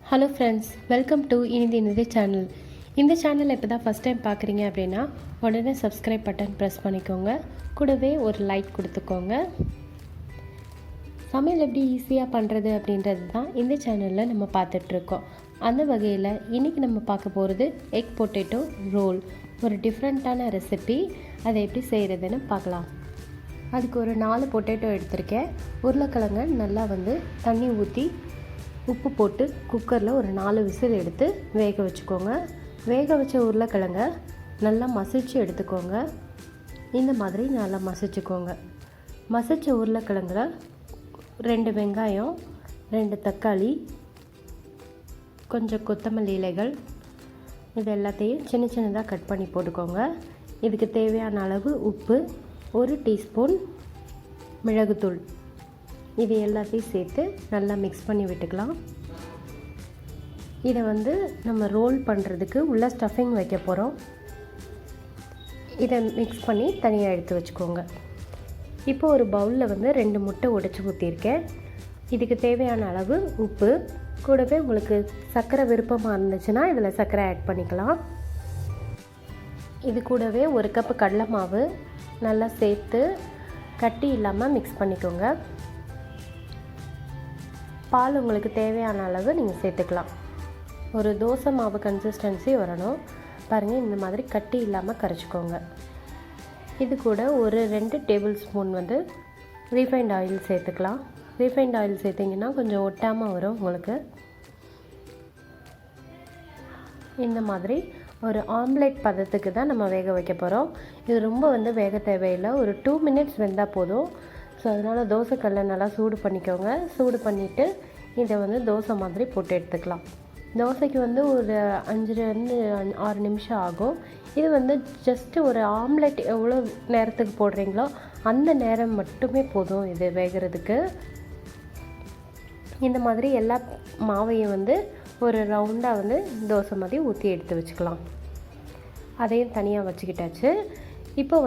Hello friends, welcome to இனிதி channel. இந்த channel இப்போ தான் ஃபஸ்ட் டைம் பார்க்குறீங்க அப்படின்னா உடனே சப்ஸ்கிரைப் பட்டன் ப்ரெஸ் பண்ணிக்கோங்க. கூடவே ஒரு லைக் கொடுத்துக்கோங்க. சமையல் எப்படி ஈஸியாக பண்ணுறது அப்படின்றது தான் இந்த சேனலில் நம்ம பார்த்துட்ருக்கோம். அந்த வகையில் இன்றைக்கி நம்ம பார்க்க போகிறது எக் பொட்டேட்டோ ரோல். ஒரு டிஃப்ரெண்ட்டான ரெசிபி. அதை எப்படி செய்கிறதுன்னு பார்க்கலாம். அதுக்கு ஒரு 4 பொட்டேட்டோ எடுத்திருக்கேன். உருளைக்கிழங்கை நல்லா தண்ணி ஊற்றி உப்பு போட்டு குக்கரில் ஒரு 4 விசில் எடுத்து வேக வச்சுக்கோங்க. வேக வச்ச உருளைக்கிழங்க நல்லா மசிச்சு எடுத்துக்கோங்க. இந்த மாதிரி நல்லா மசிச்சுக்கோங்க. மசிச்ச உருளைக்கிழங்குல 2 வெங்காயம், 2 தக்காளி, கொஞ்சம் கொத்தமல்லி இலைகள், இது எல்லாத்தையும் சின்ன சின்னதாக கட் பண்ணி போட்டுக்கோங்க. இதுக்கு தேவையான அளவு உப்பு, 1 டீஸ்பூன் மிளகுத்தூள், இது எல்லாத்தையும் சேர்த்து நல்லா மிக்ஸ் பண்ணி விட்டுக்கலாம். இதை நம்ம ரோல் பண்ணுறதுக்கு உள்ள ஸ்டஃபிங் வைக்க போகிறோம். இதை மிக்ஸ் பண்ணி தனியாக எடுத்து வச்சுக்கோங்க. இப்போ ஒரு பவுலில் 2 முட்டை உடைச்சி ஊற்றிருக்கேன். இதுக்கு தேவையான அளவு உப்பு, கூடவே உங்களுக்கு சர்க்கரை விருப்பமாக இருந்துச்சுன்னா இதில் சர்க்கரை ஆட் பண்ணிக்கலாம். இது கூடவே 1 கப்பு கடலை மாவு நல்லா சேர்த்து கட்டி இல்லாமல் மிக்ஸ் பண்ணிக்கோங்க. பால் உங்களுக்கு தேவையான அளவு நீங்கள் சேர்த்துக்கலாம். ஒரு தோசை மாவு கன்சிஸ்டன்சி வரணும். பாருங்கள், இந்த மாதிரி கட்டி இல்லாமல் கரைச்சிக்கோங்க. இது கூட ஒரு 2 டேபிள் ஸ்பூன் ரீஃபைண்ட் ஆயில் சேர்த்துக்கலாம். ரீஃபைண்ட் ஆயில் சேர்த்திங்கன்னா கொஞ்சம் ஒட்டாமல் வரும் உங்களுக்கு. இந்த மாதிரி ஒரு ஆம்லேட் பதத்துக்கு தான் நம்ம வேக வைக்க போகிறோம். இது ரொம்ப வேக தேவையில்லை. ஒரு 2 மினிட்ஸ் வெந்தால் போதும். ஸோ அதனால் தோசைக்கல்லை நல்லா சூடு பண்ணிக்கோங்க. சூடு பண்ணிவிட்டு இதை தோசை மாதிரி போட்டு எடுத்துக்கலாம். தோசைக்கு ஒரு 5லேருந்து 6 நிமிஷம் ஆகும். இது ஜஸ்ட்டு ஒரு ஆம்லெட் எவ்வளோ நேரத்துக்கு போடுறீங்களோ அந்த நேரம் மட்டுமே போதும் இது வேகிறதுக்கு. இந்த மாதிரி எல்லா மாவையும் ஒரு ரவுண்டாக தோசை மாதிரி ஊற்றி எடுத்து வச்சுக்கலாம். அதையும் தனியாக வச்சுக்கிட்டாச்சு. இப்போ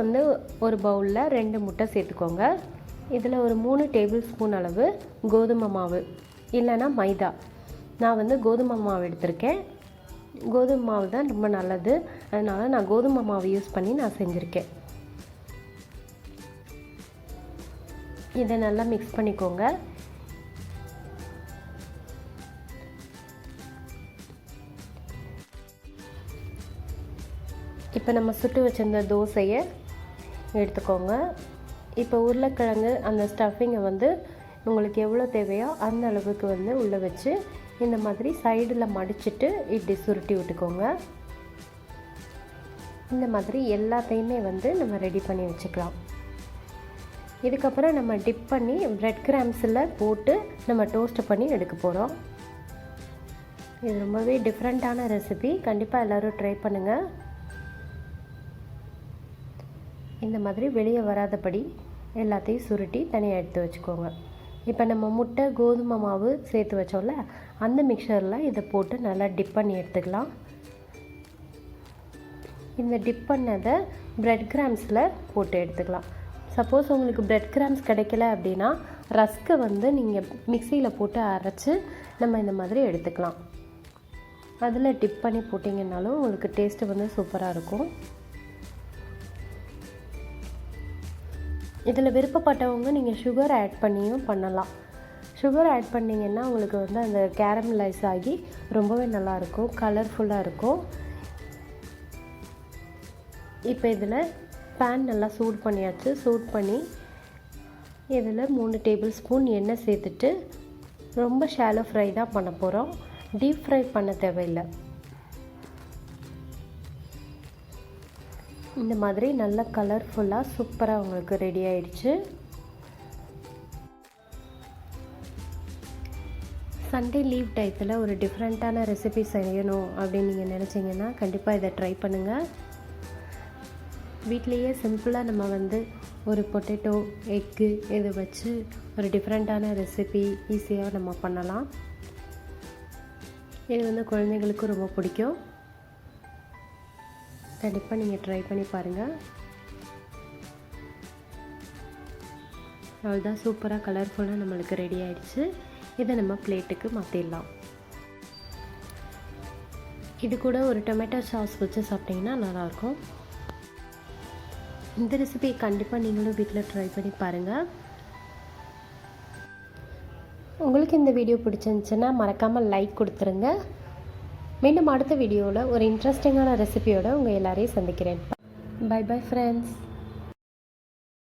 ஒரு பவுலில் 2 முட்டை சேர்த்துக்கோங்க. இதில் ஒரு 3 டேபிள் ஸ்பூன் அளவு கோதுமை மாவு இல்லைன்னா மைதா. நான் கோதுமை மாவு எடுத்திருக்கேன். கோதுமை மாவு தான் ரொம்ப நல்லது. அதனால் நான் கோதுமை மாவு யூஸ் பண்ணி நான் செஞ்சுருக்கேன். இதை நல்லா மிக்ஸ் பண்ணிக்கோங்க. இப்போ நம்ம சுட்டு வச்சிருந்த தோசையை எடுத்துக்கோங்க. இப்போ உருளைக்கிழங்கு அந்த ஸ்டஃபிங்கை உங்களுக்கு எவ்வளோ தேவையோ அந்த அளவுக்கு உள்ளே வச்சு இந்த மாதிரி சைடில் மடிச்சுட்டு இப்படி சுருட்டி விட்டுக்கோங்க. இந்த மாதிரி எல்லாத்தையுமே நம்ம ரெடி பண்ணி வச்சுக்கலாம். இதுக்கப்புறம் நம்ம டிப் பண்ணி பிரெட் கிராம்ஸில் போட்டு நம்ம டோஸ்ட் பண்ணி எடுக்க போகிறோம். இது ரொம்பவே டிஃப்ரெண்ட்டான ரெசிபி. கண்டிப்பாக எல்லோரும் ட்ரை பண்ணுங்கள். இந்த மாதிரி வெளியே வராதபடி எல்லாத்தையும் சுருட்டி தனியாக எடுத்து வச்சுக்கோங்க. இப்போ நம்ம முட்டை கோதுமை மாவு சேர்த்து வச்சோம்ல, அந்த மிக்சரில் இதை போட்டு நல்லா டிப் பண்ணி எடுத்துக்கலாம். இந்த டிப் பண்ணதை பிரெட் கிராம்ஸில் போட்டு எடுத்துக்கலாம். சப்போஸ் உங்களுக்கு பிரெட் கிராம்ஸ் கிடைக்கல அப்படின்னா ரஸ்க்கை நீங்கள் மிக்சியில் போட்டு அரைச்சி நம்ம இந்த மாதிரி எடுத்துக்கலாம். அதில் டிப் பண்ணி போட்டிங்கன்னாலும் உங்களுக்கு டேஸ்ட்டு சூப்பராக இருக்கும். இதில் விருப்பப்பட்டவங்க நீங்கள் சுகர் ஆட் பண்ணியும் பண்ணலாம். சுகர் ஆட் பண்ணிங்கன்னா உங்களுக்கு அந்த கேரமலைஸ் ஆகி ரொம்பவே நல்லாயிருக்கும், கலர்ஃபுல்லாக இருக்கும். இப்போ இதில் பேன் நல்லா சூடு பண்ணியாச்சு. சூடு பண்ணி இதில் 3 டேபிள் ஸ்பூன் எண்ணெய் சேர்த்துட்டு ரொம்ப ஷாலோ ஃப்ரை தான் பண்ண போகிறோம். டீப் ஃப்ரை பண்ண தேவையில்லை. இந்த மாதிரி நல்ல கலர்ஃபுல்லாக சூப்பராக உங்களுக்கு ரெடி ஆயிடுச்சு. சண்டே லீவ் டயத்தில் ஒரு டிஃப்ரெண்ட்டான ரெசிபி செய்யணும் அப்படின்னு நீங்கள் நினச்சிங்கன்னா கண்டிப்பாக இதை ட்ரை பண்ணுங்கள். வீட்லேயே சிம்பிளாக நம்ம ஒரு பொட்டேட்டோ எக்கு இதை வச்சு ஒரு டிஃப்ரெண்ட்டான ரெசிபி ஈஸியாக நம்ம பண்ணலாம். இது குழந்தைங்களுக்கும் ரொம்ப பிடிக்கும். கண்டிப்பாக நீங்கள் ட்ரை பண்ணி பாருங்கள். அவ்வளோதான், சூப்பராக கலர்ஃபுல்லாக நம்மளுக்கு ரெடி ஆகிடுச்சு. இதை நம்ம பிளேட்டுக்கு மாற்றிடலாம். இது கூட ஒரு டொமேட்டோ சாஸ் வச்சு சாப்பிட்டிங்கன்னா நல்லாயிருக்கும். இந்த ரெசிபி கண்டிப்பாக நீங்களும் வீட்டில் ட்ரை பண்ணி பாருங்கள். உங்களுக்கு இந்த வீடியோ பிடிச்சிருந்துச்சுன்னா மறக்காமல் லைக் கொடுத்துருங்க. மீண்டும் அடுத்த வீடியோவில் ஒரு இன்ட்ரெஸ்டிங்கான ரெசிபியோடு உங்கள் எல்லாரையும் சந்திக்கிறேன். Bye bye friends.